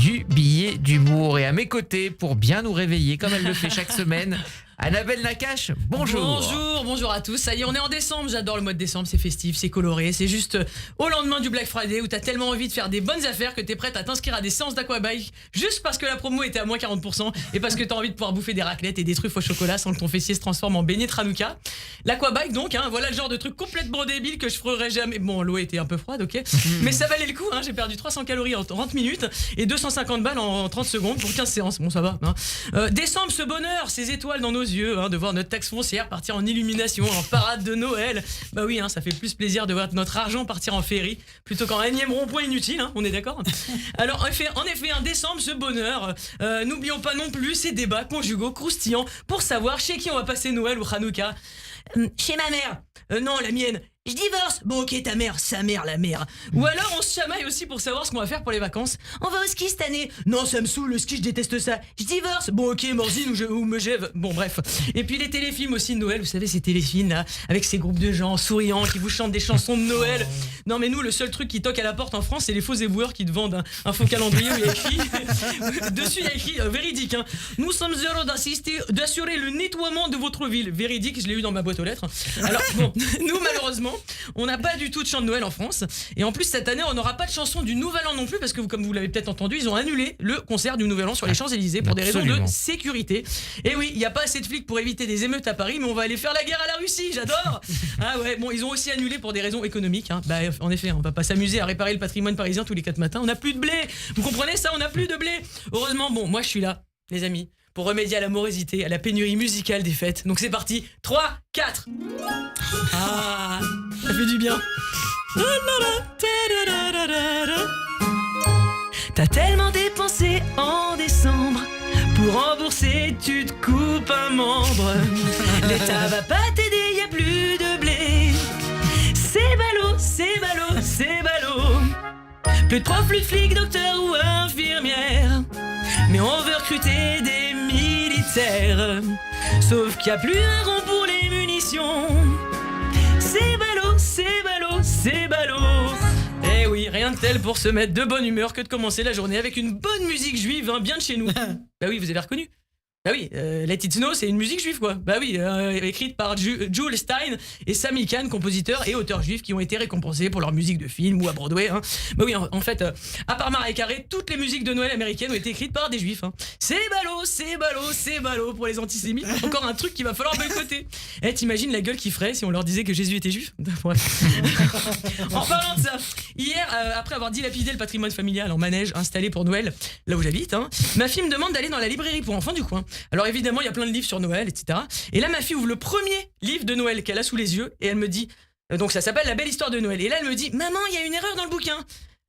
du billet d'humour. Et à mes côtés, pour bien nous réveiller, comme elle le fait chaque semaine, Annabelle Nakache, bonjour. Bonjour à tous. Ça y est, on est en décembre. J'adore le mois de décembre, c'est festif, c'est coloré. C'est juste au lendemain du Black Friday où t'as tellement envie de faire des bonnes affaires que t'es prête à t'inscrire à des séances d'aquabike juste parce que la promo était à moins 40% et parce que t'as envie de pouvoir bouffer des raclettes et des truffes au chocolat sans que ton fessier se transforme en beignet de Hanouka. L'aquabike donc, voilà le genre de truc complètement débile que je ferais jamais. Bon, l'eau était un peu froide, ok, mais ça valait le coup. J'ai perdu 300 calories en 30 minutes et 250 balles en 30 secondes pour 15 séances. Bon, ça va. Décembre, ce bonheur, ces étoiles dans nos yeux, de voir notre taxe foncière partir en illumination, en parade de Noël. Bah oui, ça fait plus plaisir de voir notre argent partir en ferry plutôt qu'en énième rond-point inutile, on est d'accord. Alors en effet, un décembre, ce bonheur. N'oublions pas non plus ces débats conjugaux croustillants pour savoir chez qui on va passer Noël ou Hanouka. Chez ma mère. Non, la mienne. Je divorce. Bon, ok, ta mère, sa mère, la mère. Ou alors on se chamaille aussi pour savoir ce qu'on va faire pour les vacances. On va au ski cette année. Non, ça me saoule, le ski, je déteste ça. Je divorce. Bon, ok, Morzine ou Megève. Bon, bref. Et puis les téléfilms aussi de Noël, vous savez, ces téléfilms là, avec ces groupes de gens souriants qui vous chantent des chansons de Noël. Non, mais nous, le seul truc qui toque à la porte en France, c'est les faux éboueurs qui te vendent un faux calendrier où il y a écrit. Dessus, il y a écrit véridique. Nous sommes heureux d'assurer le nettoiement de votre ville. Véridique, je l'ai eu dans ma boîte aux lettres. Alors, bon, nous, malheureusement, on n'a pas du tout de chant de Noël en France. Et en plus, cette année, on n'aura pas de chanson du Nouvel An non plus, parce que comme vous l'avez peut-être entendu, ils ont annulé le concert du Nouvel An sur les Champs-Élysées pour des raisons de sécurité. Et oui, il n'y a pas assez de flics pour éviter des émeutes à Paris, mais on va aller faire la guerre à la Russie, j'adore. Ah ouais, bon, ils ont aussi annulé pour des raisons économiques. Bah, en effet, on va pas s'amuser à réparer le patrimoine parisien tous les 4 matins. On n'a plus de blé. Vous comprenez ça? On n'a plus de blé. Heureusement, bon, moi je suis là, les amis, pour remédier à la morosité, à la pénurie musicale des fêtes. Donc c'est parti, 3, 4. Ah, ça fait du bien. T'as tellement dépensé en décembre, pour rembourser tu te coupes un membre. L'État va pas t'aider, y a plus de blé. C'est ballot, c'est ballot, c'est ballot. Plus de profs, plus de flics, docteurs ou infirmières. Mais on veut recruter des militaires. Sauf qu'il y a plus un rond pour les munitions. C'est ballot, c'est ballot, c'est ballot. Eh oui, rien de tel pour se mettre de bonne humeur que de commencer la journée avec une bonne musique juive, bien de chez nous. Bah oui, vous avez reconnu. Bah oui, Let It Snow, c'est une musique juive quoi. Bah oui, écrite par Jules Stein et Sami Khan, compositeurs et auteurs juifs qui ont été récompensés pour leur musique de film ou à Broadway. Bah oui, en fait, à part Mariah Carey, toutes les musiques de Noël américaines ont été écrites par des juifs. C'est ballot, c'est ballot, c'est ballot pour les antisémites. Encore un truc qu'il va falloir boycotter. T'imagines la gueule qu'ils feraient si on leur disait que Jésus était juif? En parlant de ça, hier, après avoir dilapidé le patrimoine familial en manège installé pour Noël, là où j'habite, ma fille me demande d'aller dans la librairie pour enfants du coin. Alors évidemment, il y a plein de livres sur Noël, etc. Et là, ma fille ouvre le premier livre de Noël qu'elle a sous les yeux et elle me dit, donc ça s'appelle La Belle Histoire de Noël. Et là, elle me dit, maman, il y a une erreur dans le bouquin.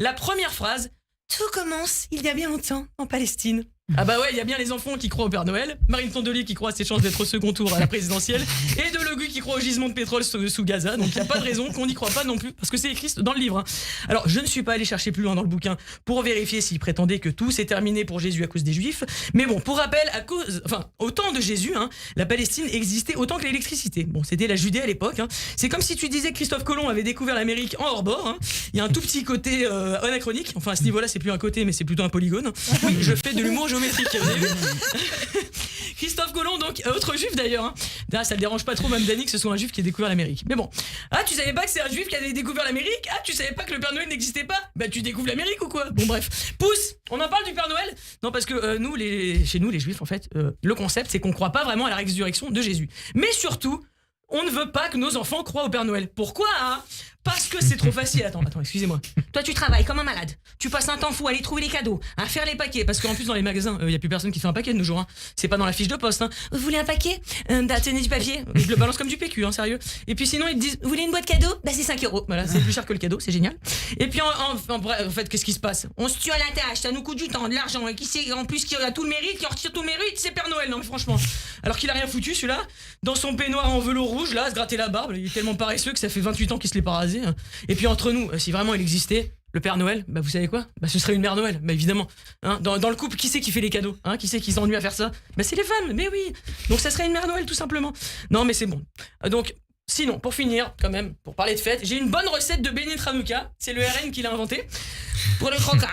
La première phrase, tout commence il y a bien longtemps en Palestine. Ah bah ouais, il y a bien les enfants qui croient au Père Noël, Marine Tondelier qui croit à ses chances d'être au second tour à la présidentielle, et De Le Gu qui croit au gisement de pétrole sous Gaza, donc il n'y a pas de raison qu'on n'y croit pas non plus, parce que c'est écrit dans le livre. Alors je ne suis pas allé chercher plus loin dans le bouquin pour vérifier s'il prétendait que tout s'est terminé pour Jésus à cause des Juifs, mais bon, pour rappel, au temps de Jésus, la Palestine existait autant que l'électricité. Bon, c'était la Judée à l'époque. C'est comme si tu disais que Christophe Colomb avait découvert l'Amérique en hors-bord. Il y a un tout petit côté anachronique, enfin à ce niveau-là c'est plus un côté, mais c'est plutôt un polygone. Oui, je fais de l'humour géométrique. Christophe Colomb, donc autre juif d'ailleurs. Ça le dérange pas trop même Dany que ce soit un juif qui ait découvert l'Amérique. Mais bon, tu savais pas que c'est un juif qui avait découvert l'Amérique? Tu savais pas que le Père Noël n'existait pas? Bah tu découvres l'Amérique ou quoi? Bon bref, pousse. On en parle du Père Noël? Non parce que chez nous les juifs en fait, le concept c'est qu'on croit pas vraiment à la résurrection de Jésus. Mais surtout, on ne veut pas que nos enfants croient au Père Noël. Pourquoi? Parce que c'est trop facile. Attends, excusez-moi. Toi, tu travailles comme un malade. Tu passes un temps fou à aller trouver les cadeaux, à faire les paquets. Parce qu'en plus, dans les magasins, il y a plus personne qui fait un paquet de nos jours. C'est pas dans la fiche de poste. Vous voulez un paquet? Tenez du papier. Je le balance comme du PQ, sérieux. Et puis sinon, ils te disent, vous voulez une boîte cadeau? Bah, c'est 5 €. Voilà, c'est plus cher que le cadeau, c'est génial. Et puis, en fait, qu'est-ce qui se passe? On se tue à la tâche, ça nous coûte du temps, de l'argent. Et qui c'est, en plus, qui a tout le mérite, qui en retire tout le mérite, c'est Père Noël. Non, mais franchement. Alors qu'il a rien foutu, celui-là, dans son peignoir en velours rouge, là, à se gratter la barbe. Il est tellement paresseux que ça fait 28 ans qu'il se l'est pas rasé. Et puis, entre nous, si vraiment il existait, le Père Noël, bah vous savez quoi? Bah ce serait une Mère Noël, bah évidemment. Dans le couple, qui c'est qui fait les cadeaux? Qui c'est qui s'ennuie à faire ça? Bah c'est les femmes, mais oui. Donc ça serait une Mère Noël tout simplement. Non mais c'est bon. Donc sinon, pour finir, quand même, pour parler de fête, j'ai une bonne recette de beignet de Hanouka. C'est le RN qui l'a inventé. Pour le croquant,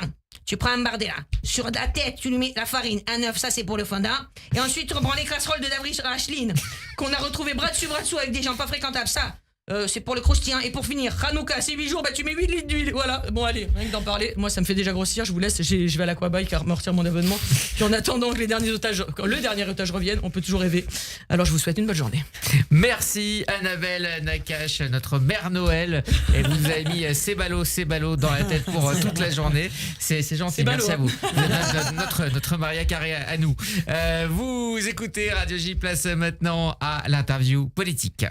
Tu prends un bardella. Sur la tête, tu lui mets la farine, un œuf, ça c'est pour le fondant. Et ensuite, tu reprends les casseroles de David Racheline, qu'on a retrouvé bras dessous avec des gens pas fréquentables. Ça, c'est pour le croustillant. Et pour finir, Hanouka, c'est 8 jours, tu mets 8 litres d'huile. Voilà, bon allez, rien que d'en parler. Moi, ça me fait déjà grossir, je vous laisse. Je vais à l'Aquabike car me retire mon abonnement. Puis en attendant que le dernier otage revienne, on peut toujours rêver. Alors, je vous souhaite une bonne journée. Merci Annabelle Nakache, notre mère Noël. Et vous nous avez mis ces ballots dans la tête pour toute la journée. C'est gentil, merci à vous. Notre Maria Carré à nous. Vous écoutez Radio J, place maintenant à l'interview politique.